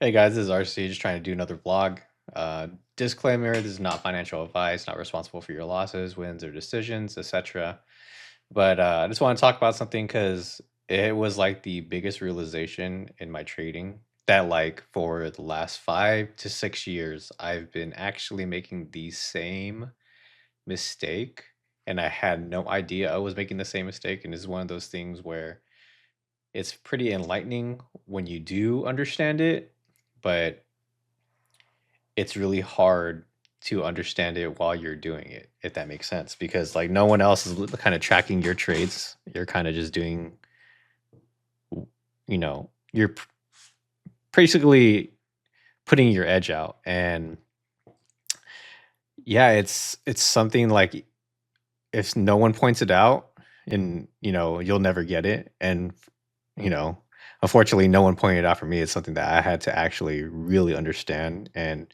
Hey guys, this is RC just trying to do another vlog. Disclaimer, this is not financial advice, not responsible for your losses, wins, or decisions, etc. But I just want to talk about something because it was like the biggest realization in my trading that like for the last 5 to 6 years, I've been actually making the same mistake and I had no idea I was making the same mistake. And it's one of those things where it's pretty enlightening when you do understand it, but it's really hard to understand it while you're doing it, if that makes sense. Because like no one else is kind of tracking your trades. You're kind of just doing, you're basically putting your edge out. And yeah, it's something like if no one points it out and you'll never get it. And you know, unfortunately no one pointed it out for me. It's something that I had to actually really understand and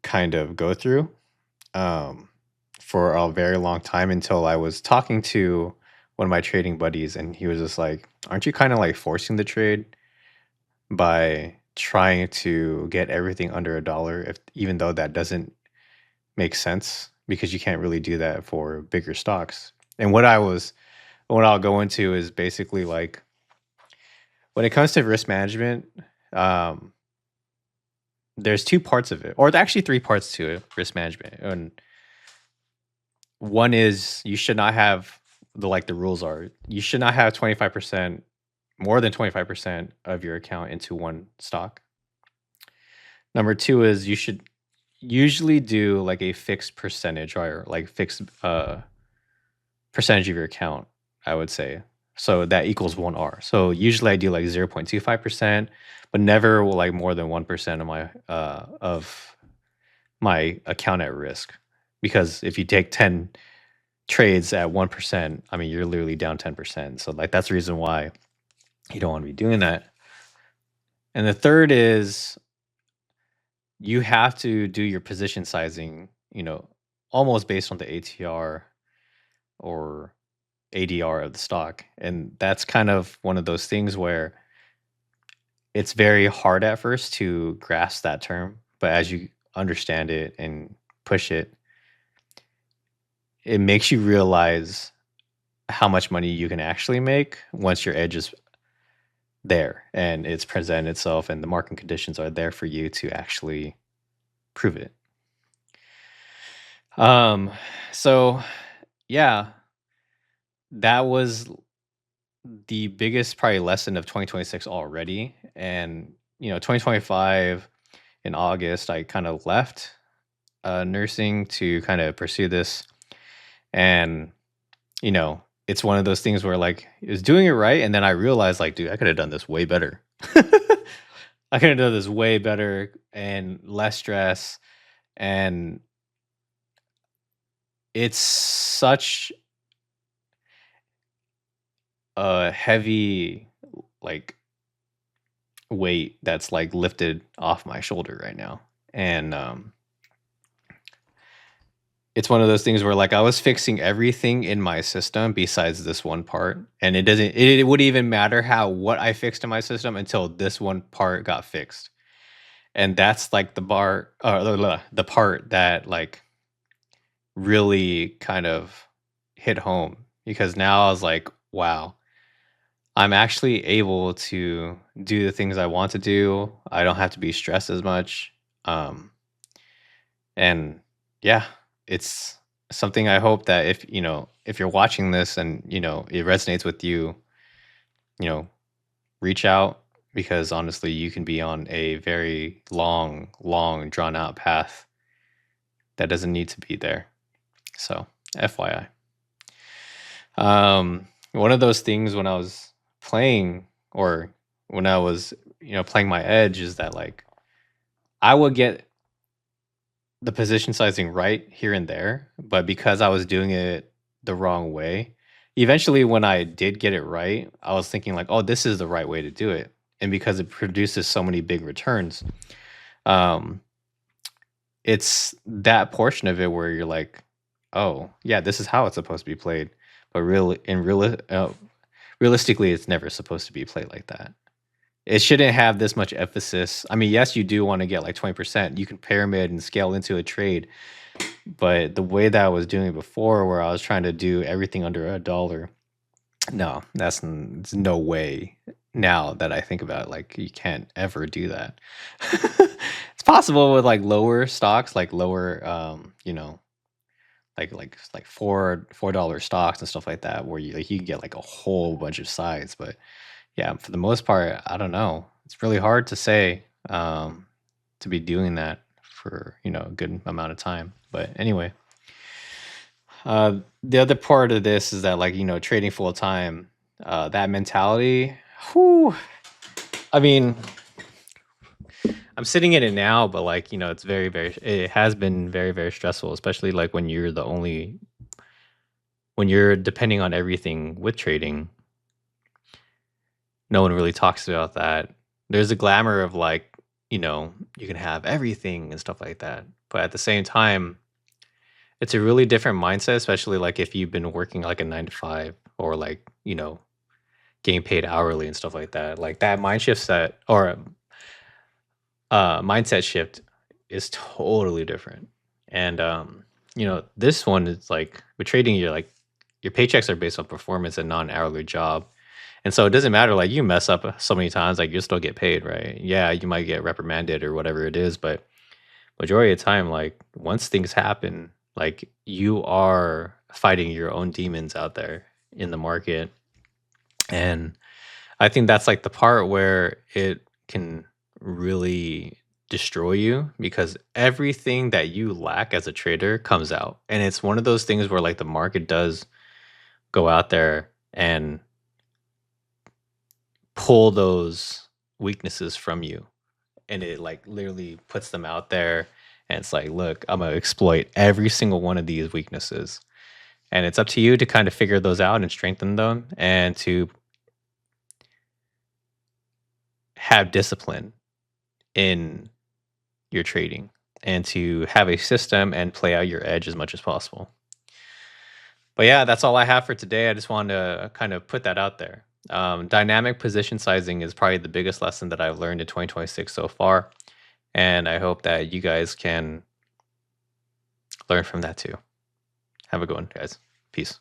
kind of go through. For a very long time until I was talking to one of my trading buddies, and he was just like, "Aren't you kind of like forcing the trade by trying to get everything under a dollar? If even though that doesn't make sense because you can't really do that for bigger stocks." And what I'll go into is basically like when it comes to risk management, um, there's two parts of it, or actually three parts to it, risk management. And one is you should not have the rules are you should not have 25%, more than 25% of your account into one stock. Number two is you should usually do like a fixed percentage or like fixed percentage of your account, I would say. So that equals 1R. So usually I do like 0.25%, but never like more than 1% of my account at risk. Because if you take 10 trades at 1%, I mean, you're literally down 10%. So like that's the reason why you don't want to be doing that. And the third is you have to do your position sizing, almost based on the ATR or ADR of the stock. And that's kind of one of those things where it's very hard at first to grasp that term, but as you understand it and push it, it makes you realize how much money you can actually make once your edge is there and it's presented itself and the market conditions are there for you to actually prove it. So yeah, that was the biggest probably lesson of 2026 already. And 2025 in August, I kind of left nursing to kind of pursue this. And it's one of those things where like it was doing it right, and then I realized like, dude, I could have done this way better. I could have done this way better and less stress. And it's such a heavy like weight that's like lifted off my shoulder right now. And it's one of those things where like I was fixing everything in my system besides this one part, and it wouldn't even matter what I fixed in my system until this one part got fixed. And that's like the part that like really kind of hit home, because now I was like, wow, I'm actually able to do the things I want to do. I don't have to be stressed as much. And yeah, it's something I hope that if you're watching this and it resonates with you, reach out, because honestly, you can be on a very long drawn out path that doesn't need to be there. So, FYI. One of those things when I was playing, or when I was, playing my edge, is that like I would get the position sizing right here and there, but because I was doing it the wrong way, eventually when I did get it right, I was thinking like, oh, this is the right way to do it. And because it produces so many big returns, um, it's that portion of it where you're like, oh, yeah, this is how it's supposed to be played. But realistically, it's never supposed to be played like that. it shouldn't have this much emphasis. I mean, yes, you do want to get like 20%. You can pyramid and scale into a trade, but the way that I was doing it before, where I was trying to do everything under $1, no, it's no way. Now that I think about it, like you can't ever do that. It's possible with like lower stocks, like lower, like $4 stocks and stuff like that, where you can get like a whole bunch of sides. But yeah, for the most part, I don't know. It's really hard to say to be doing that for a good amount of time. But anyway, the other part of this is that like trading full time, that mentality. Whew, I mean, I'm sitting in it now, but like it's it has been very very stressful, especially like when you're depending on everything with trading. No one really talks about that. There's a glamour of like, you can have everything and stuff like that. But at the same time, it's a really different mindset, especially like if you've been working like a 9 to 5 or like, getting paid hourly and stuff like that. Like that mindset shift is totally different. And this one is like with trading, your paychecks are based on performance and not an hourly job. And so it doesn't matter, like you mess up so many times, like you'll still get paid, right? Yeah, you might get reprimanded or whatever it is, but majority of the time, like once things happen, like you are fighting your own demons out there in the market. And I think that's like the part where it can really destroy you, because everything that you lack as a trader comes out. And it's one of those things where like the market does go out there and pull those weaknesses from you, and it like literally puts them out there, and it's like, look, I'm gonna exploit every single one of these weaknesses. And it's up to you to kind of figure those out and strengthen them, and to have discipline in your trading, and to have a system and play out your edge as much as possible. But yeah, that's all I have for today. I just wanted to kind of put that out there. Dynamic position sizing is probably the biggest lesson that I've learned in 2026 so far. And I hope that you guys can learn from that too. Have a good one, guys. Peace.